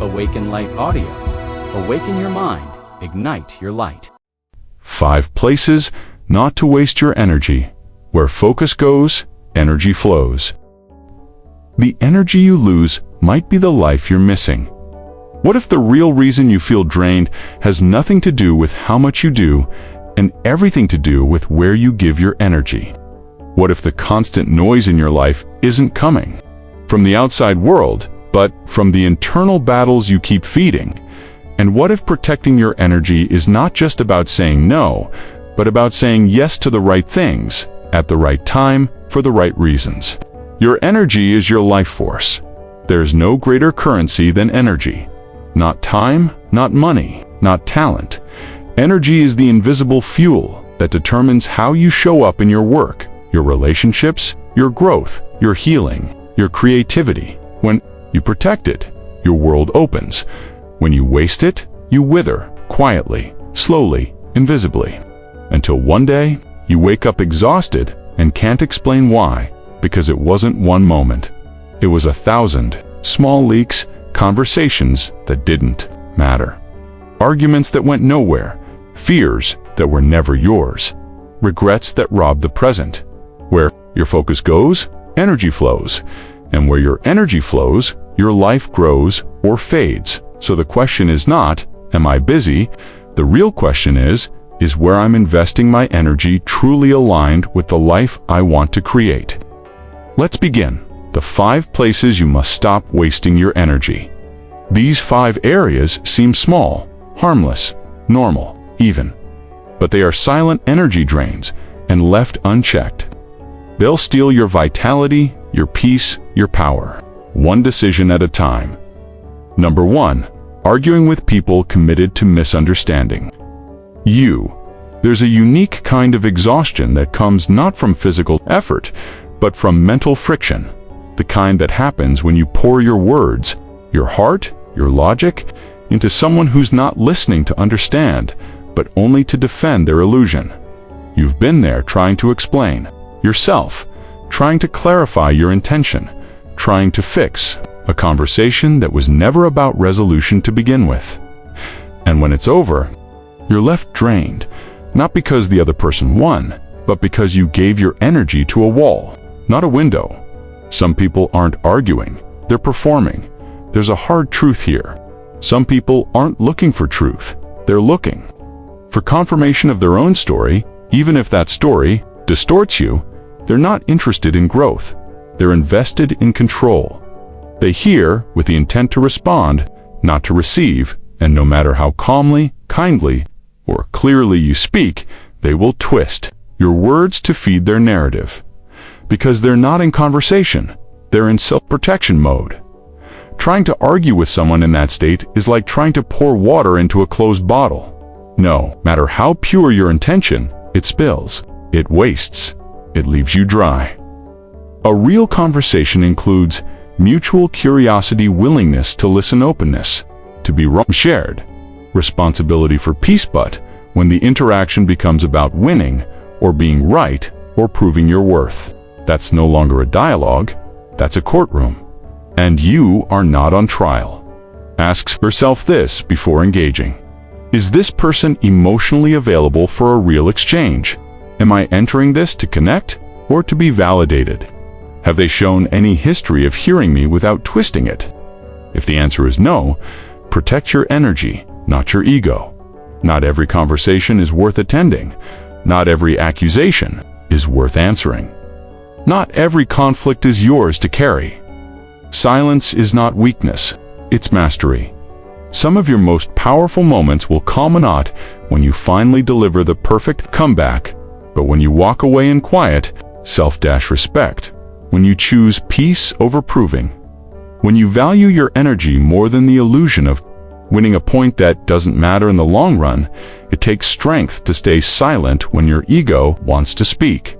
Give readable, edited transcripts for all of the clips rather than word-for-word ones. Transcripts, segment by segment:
Awaken Light Audio. Awaken your mind. Ignite your light. 5 places not to waste your energy. Where focus goes, energy flows. The energy you lose might be the life you're missing. What if the real reason you feel drained has nothing to do with how much you do and everything to do with where you give your energy? What if the constant noise in your life isn't coming from the outside world, but from the internal battles you keep feeding? And what if protecting your energy is not just about saying no, but about saying yes to the right things, at the right time, for the right reasons? Your energy is your life force. There's no greater currency than energy. Not time, not money, not talent. Energy is the invisible fuel that determines how you show up in your work, your relationships, your growth, your healing, your creativity. When you protect it, your world opens. When you waste it, you wither, quietly, slowly, invisibly. Until one day, you wake up exhausted and can't explain why, because it wasn't one moment. It was 1,000 small leaks, conversations that didn't matter. Arguments that went nowhere, fears that were never yours, regrets that robbed the present. Where your focus goes, energy flows. And where your energy flows, your life grows or fades. So the question is not, am I busy? The real question is where I'm investing my energy truly aligned with the life I want to create? Let's begin. The 5 places you must stop wasting your energy. These 5 areas seem small, harmless, normal, even. But they are silent energy drains, and left unchecked, they'll steal your vitality, your peace, your power, one decision at a time. Number 1. Arguing with people committed to misunderstanding. There's a unique kind of exhaustion that comes not from physical effort, but from mental friction. The kind that happens when you pour your words, your heart, your logic, into someone who's not listening to understand, but only to defend their illusion. You've been there trying to explain yourself, trying to clarify your intention, trying to fix a conversation that was never about resolution to begin with. And when it's over, you're left drained, not because the other person won, but because you gave your energy to a wall, not a window. Some people aren't arguing, they're performing. There's a hard truth here. Some people aren't looking for truth, they're looking for confirmation of their own story. Even if that story distorts you, they're not interested in growth. They're invested in control. They hear with the intent to respond, not to receive, and no matter how calmly, kindly, or clearly you speak, they will twist your words to feed their narrative. Because they're not in conversation, they're in self-protection mode. Trying to argue with someone in that state is like trying to pour water into a closed bottle. No matter how pure your intention, it spills, it wastes, it leaves you dry. A real conversation includes mutual curiosity, willingness to listen, openness to be shared, responsibility for peace. But when the interaction becomes about winning or being right or proving your worth, that's no longer a dialogue, that's a courtroom. And you are not on trial. Ask yourself this before engaging. Is this person emotionally available for a real exchange? Am I entering this to connect or to be validated? Have they shown any history of hearing me without twisting it? If the answer is no, protect your energy, not your ego. Not every conversation is worth attending. Not every accusation is worth answering. Not every conflict is yours to carry. Silence is not weakness, it's mastery. Some of your most powerful moments will culminate when you finally deliver the perfect comeback, but when you walk away in quiet, self-respect, when you choose peace over proving, when you value your energy more than the illusion of winning a point that doesn't matter in the long run, it takes strength to stay silent when your ego wants to speak.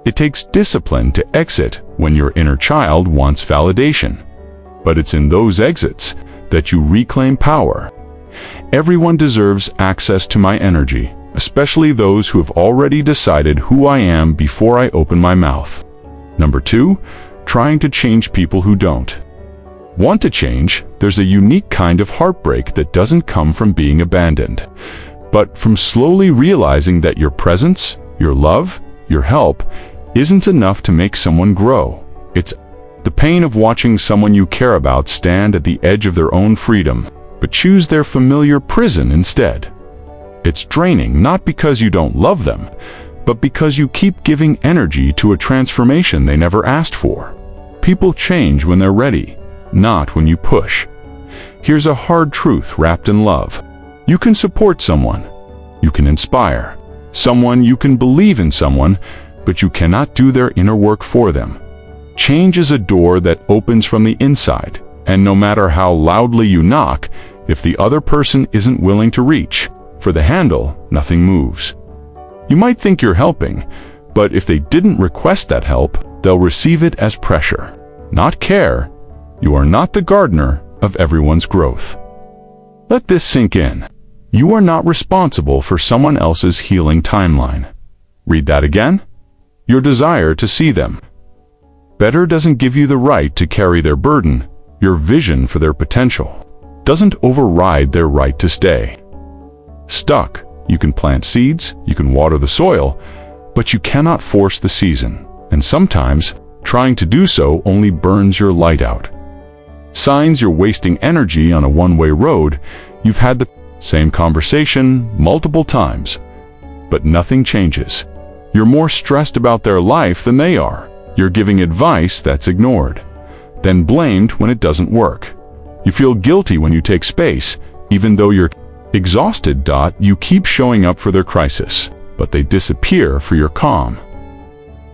It takes discipline to exit when your inner child wants validation. But it's in those exits that you reclaim power. Everyone deserves access to my energy, especially those who have already decided who I am before I open my mouth. Number 2, trying to change people who don't. Want to change? There's a unique kind of heartbreak that doesn't come from being abandoned, but from slowly realizing that your presence, your love, your help isn't enough to make someone grow. It's the pain of watching someone you care about stand at the edge of their own freedom, but choose their familiar prison instead. It's draining not because you don't love them, but because you keep giving energy to a transformation they never asked for. People change when they're ready, not when you push. Here's a hard truth wrapped in love. You can support someone. You can inspire someone. You can believe in someone, but you cannot do their inner work for them. Change is a door that opens from the inside, and no matter how loudly you knock, if the other person isn't willing to reach for the handle, nothing moves. You might think you're helping, but if they didn't request that help, they'll receive it as pressure, not care. You are not the gardener of everyone's growth. Let this sink in. You are not responsible for someone else's healing timeline. Read that again. Your desire to see them better doesn't give you the right to carry their burden. Your vision for their potential doesn't override their right to stay stuck. You can plant seeds, you can water the soil, but you cannot force the season. And sometimes, trying to do so only burns your light out. Signs you're wasting energy on a one-way road. You've had the same conversation multiple times, but nothing changes. You're more stressed about their life than they are. You're giving advice that's ignored, then blamed when it doesn't work. You feel guilty when you take space, even though you're exhausted. You keep showing up for their crisis, but they disappear for your calm.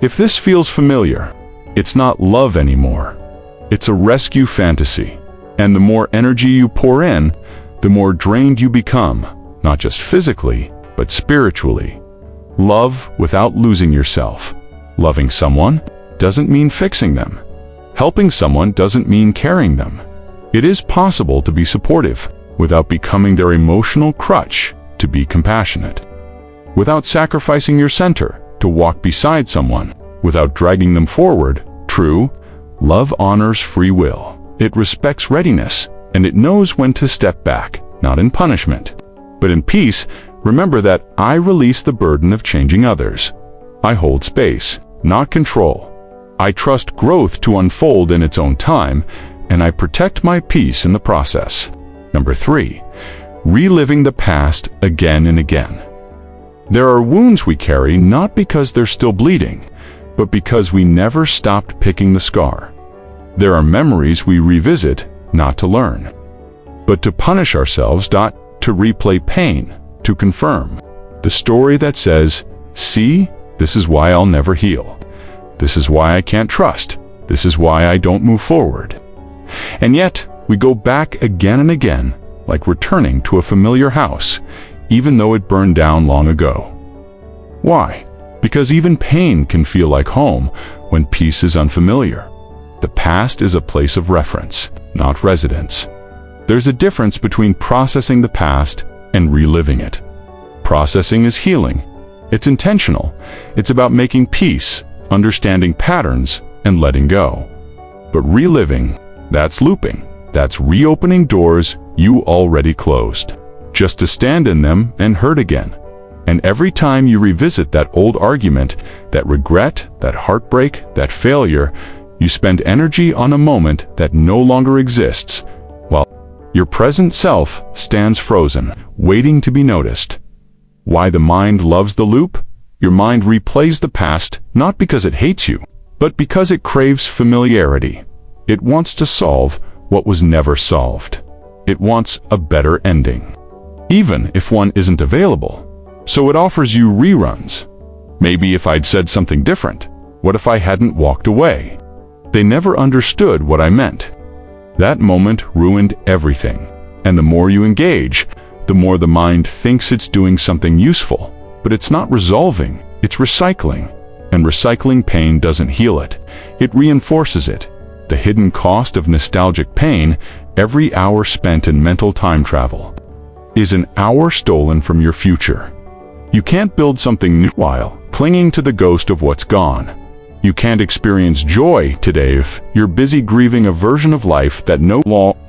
If this feels familiar, it's not love anymore. It's a rescue fantasy. And the more energy you pour in, the more drained you become, not just physically, but spiritually. Love without losing yourself. Loving someone doesn't mean fixing them. Helping someone doesn't mean carrying them. It is possible to be supportive without becoming their emotional crutch, to be compassionate without sacrificing your center, to walk beside someone without dragging them forward. True love honors free will. It respects readiness, and it knows when to step back, not in punishment, but in peace. Remember that I release the burden of changing others. I hold space, not control. I trust growth to unfold in its own time, and I protect my peace in the process. Number 3, reliving the past again and again. There are wounds we carry not because they're still bleeding, but because we never stopped picking the scar. There are memories we revisit not to learn, but to punish ourselves. To replay pain, to confirm the story that says, see, this is why I'll never heal. This is why I can't trust. This is why I don't move forward. And yet, we go back again and again, like returning to a familiar house, even though it burned down long ago. Why? Because even pain can feel like home when peace is unfamiliar. The past is a place of reference, not residence. There's a difference between processing the past and reliving it. Processing is healing. It's intentional. It's about making peace, understanding patterns, and letting go. But reliving, that's looping. That's reopening doors you already closed, just to stand in them and hurt again. And every time you revisit that old argument, that regret, that heartbreak, that failure, you spend energy on a moment that no longer exists, while your present self stands frozen, waiting to be noticed. Why the mind loves the loop? Your mind replays the past not because it hates you, but because it craves familiarity. It wants to solve what was never solved. It wants a better ending, even if one isn't available. So it offers you reruns. Maybe if I'd said something different, what if I hadn't walked away? They never understood what I meant. That moment ruined everything. And the more you engage, the more the mind thinks it's doing something useful. But it's not resolving, it's recycling. And recycling pain doesn't heal it, it reinforces it. The hidden cost of nostalgic pain, every hour spent in mental time travel, is an hour stolen from your future. You can't build something new while clinging to the ghost of what's gone. You can't experience joy today if you're busy grieving a version of life that no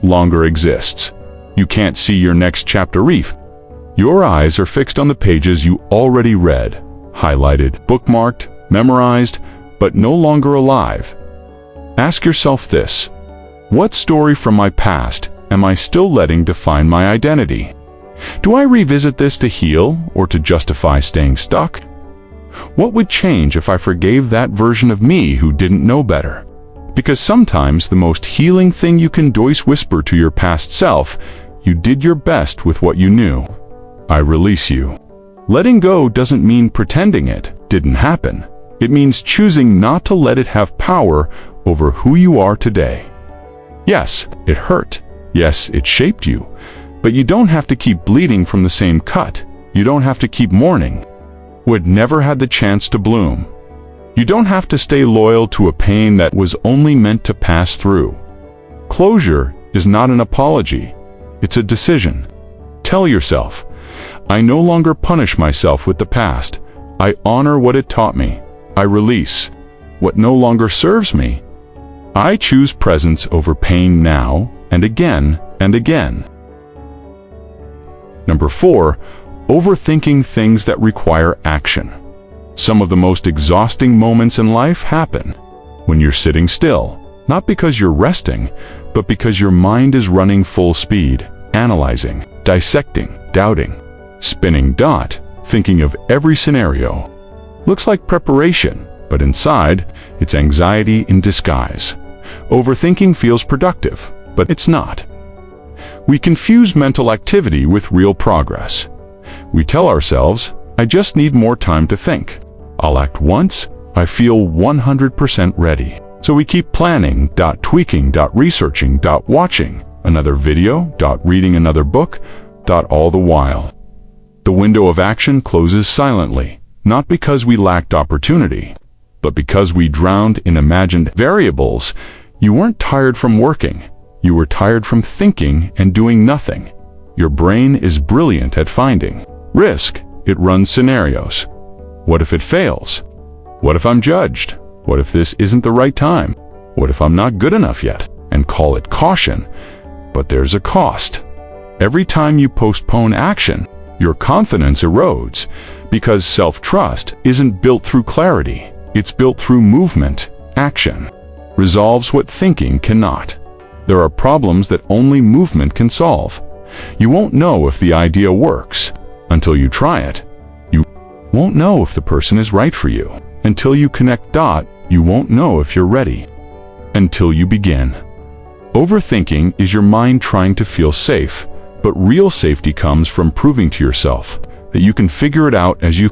longer exists. You can't see your next chapter if your eyes are fixed on the pages you already read, highlighted, bookmarked, memorized, but no longer alive. Ask yourself this: what story from my past am I still letting define my identity? Do I revisit this to heal or to justify staying stuck? What would change if I forgave that version of me who didn't know better? Because sometimes the most healing thing you can do is whisper to your past self, "You did your best with what you knew. I release you." Letting go doesn't mean pretending it didn't happen. It means choosing not to let it have power over who you are today. Yes, it hurt. Yes, it shaped you. But you don't have to keep bleeding from the same cut. You don't have to keep mourning what never had the chance to bloom. You don't have to stay loyal to a pain that was only meant to pass through. Closure is not an apology. It's a decision. Tell yourself, I no longer punish myself with the past. I honor what it taught me. I release what no longer serves me. I choose presence over pain now and again and again. Number 4, overthinking things that require action. Some of the most exhausting moments in life happen when you're sitting still, not because you're resting, but because your mind is running full speed, analyzing, dissecting, doubting, spinning dot, thinking of every scenario. Looks like preparation, but inside, it's anxiety in disguise. Overthinking feels productive, but it's not. We confuse mental activity with real progress. We tell ourselves, I just need more time to think. I'll act once, I feel 100% ready. So we keep planning, tweaking, researching, watching another video, reading another book, all the while. The window of action closes silently, not because we lacked opportunity, but because we drowned in imagined variables. You weren't tired from working. You were tired from thinking and doing nothing. Your brain is brilliant at finding risk. It runs scenarios. What if it fails? What if I'm judged? What if this isn't the right time? What if I'm not good enough yet? And call it caution. But there's a cost. Every time you postpone action, your confidence erodes, because self-trust isn't built through clarity. It's built through movement. Action resolves what thinking cannot. There are problems that only movement can solve. You won't know if the idea works until you try it. You won't know if the person is right for you until you connect dot. You won't know if you're ready until you begin. Overthinking is your mind trying to feel safe, but real safety comes from proving to yourself that you can figure it out as you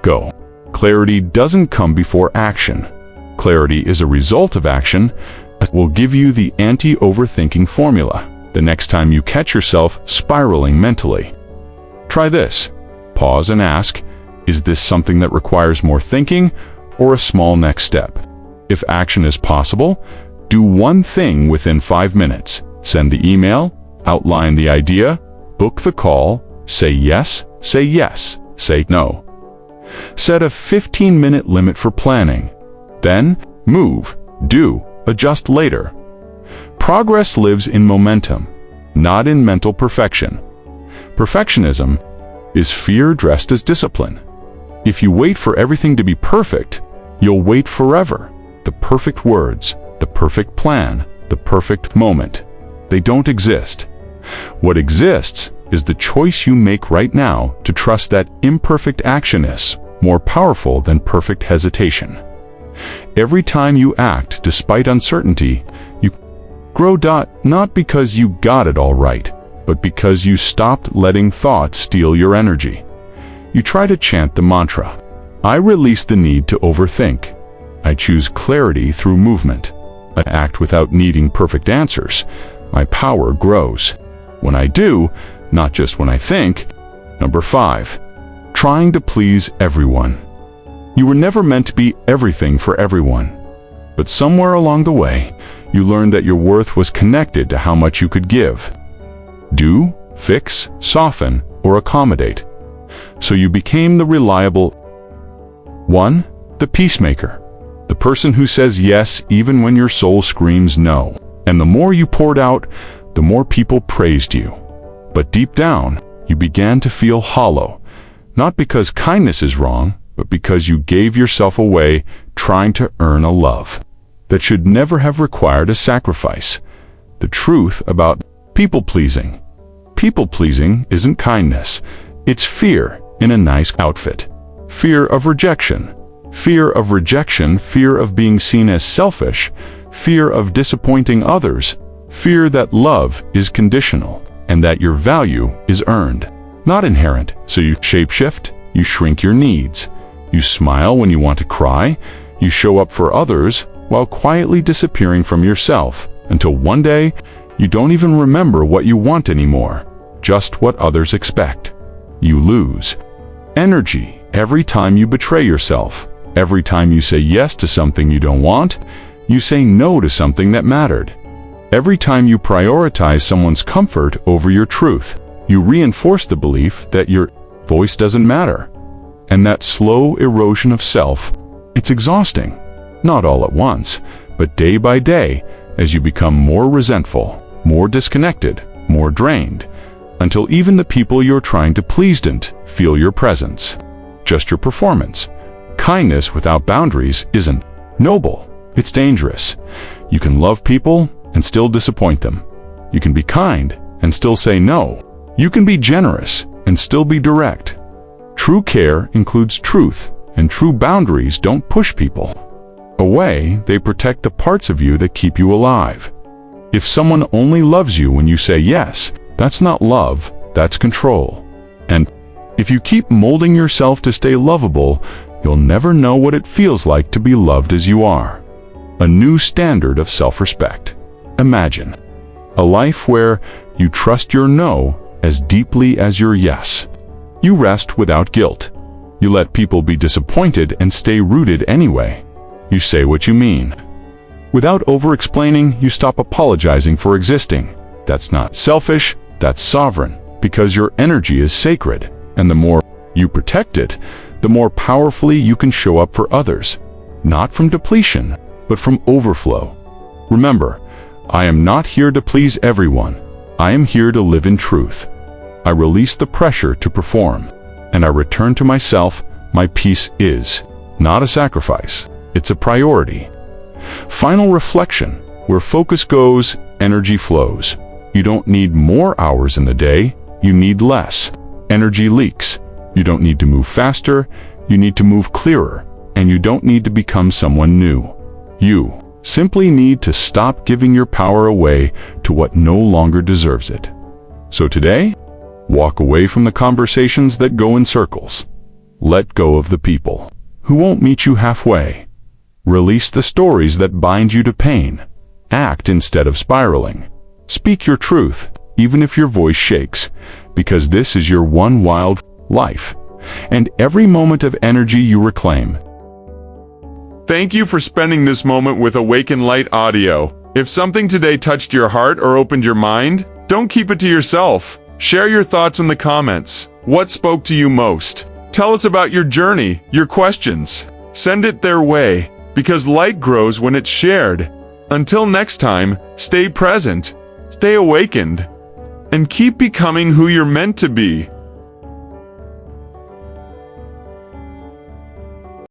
go. Clarity doesn't come before action. Clarity is a result of action that will give you the anti-overthinking formula the next time you catch yourself spiraling mentally. Try this. Pause and ask, is this something that requires more thinking or a small next step? If action is possible, do one thing within 5 minutes. Send the email, outline the idea, book the call, say yes, say no. Set a 15-minute limit for planning. Then, move, do, adjust later. Progress lives in momentum, not in mental perfection. Perfectionism is fear dressed as discipline. If you wait for everything to be perfect, you'll wait forever. The perfect words, the perfect plan, the perfect moment. They don't exist. What exists is the choice you make right now to trust that imperfect action is more powerful than perfect hesitation. Every time you act despite uncertainty, you grow. Not because you got it all right, but because you stopped letting thought steal your energy. You try to chant the mantra, I release the need to overthink. I choose clarity through movement. I act without needing perfect answers. My power grows. When I do, not just when I think. Number 5, trying to please everyone. You were never meant to be everything for everyone. But somewhere along the way, you learned that your worth was connected to how much you could give. Do, fix, soften, or accommodate. So you became the reliable one, the peacemaker, The person who says yes even when your soul screams no. And the more you poured out, the more people praised you. But deep down, you began to feel hollow. Not because kindness is wrong, but because you gave yourself away trying to earn a love that should never have required a sacrifice. The truth about people-pleasing. People-pleasing isn't kindness. It's fear in a nice outfit. Fear of rejection. Fear of rejection, fear of being seen as selfish, fear of disappointing others, fear that love is conditional and that your value is earned, not inherent. So you shapeshift, you shrink your needs, you smile when you want to cry, you show up for others while quietly disappearing from yourself until one day you don't even remember what you want anymore, just what others expect. You lose energy every time you betray yourself. Every time you say yes to something you don't want, you say no to something that mattered. Every time you prioritize someone's comfort over your truth, you reinforce the belief that your voice doesn't matter. And that slow erosion of self, it's exhausting. Not all at once, but day by day, as you become more resentful, more disconnected, more drained, until even the people you're trying to please don't feel your presence, just your performance. Kindness without boundaries isn't noble. It's dangerous. You can love people and still disappoint them. You can be kind and still say no. You can be generous and still be direct. True care includes truth, and true boundaries don't push people away. They protect the parts of you that keep you alive. If someone only loves you when you say yes, that's not love, that's control. And if you keep molding yourself to stay lovable, you'll never know what it feels like to be loved as you are. A new standard of self-respect. Imagine a life where you trust your no as deeply as your yes. You rest without guilt. You let people be disappointed and stay rooted anyway. You say what you mean. Without over-explaining, you stop apologizing for existing. That's not selfish, that's sovereign, because your energy is sacred, and the more you protect it, the more powerfully you can show up for others, not from depletion, but from overflow. Remember, I am not here to please everyone. I am here to live in truth. I release the pressure to perform, and I return to myself. My peace is not a sacrifice, it's a priority. Final reflection: where focus goes, energy flows. You don't need more hours in the day, you need less. Energy leaks. You don't need to move faster, you need to move clearer, and you don't need to become someone new. You simply need to stop giving your power away to what no longer deserves it. So today, walk away from the conversations that go in circles. Let go of the people who won't meet you halfway. Release the stories that bind you to pain. Act instead of spiraling. Speak your truth, even if your voice shakes, because this is your one wild life, and every moment of energy you reclaim. Thank you for spending this moment with Awaken Light Audio. If something today touched your heart or opened your mind, don't keep it to yourself. Share your thoughts in the comments. What spoke to you most? Tell us about your journey, your questions. Send it their way, because light grows when it's shared. Until next time, stay present, stay awakened, and keep becoming who you're meant to be.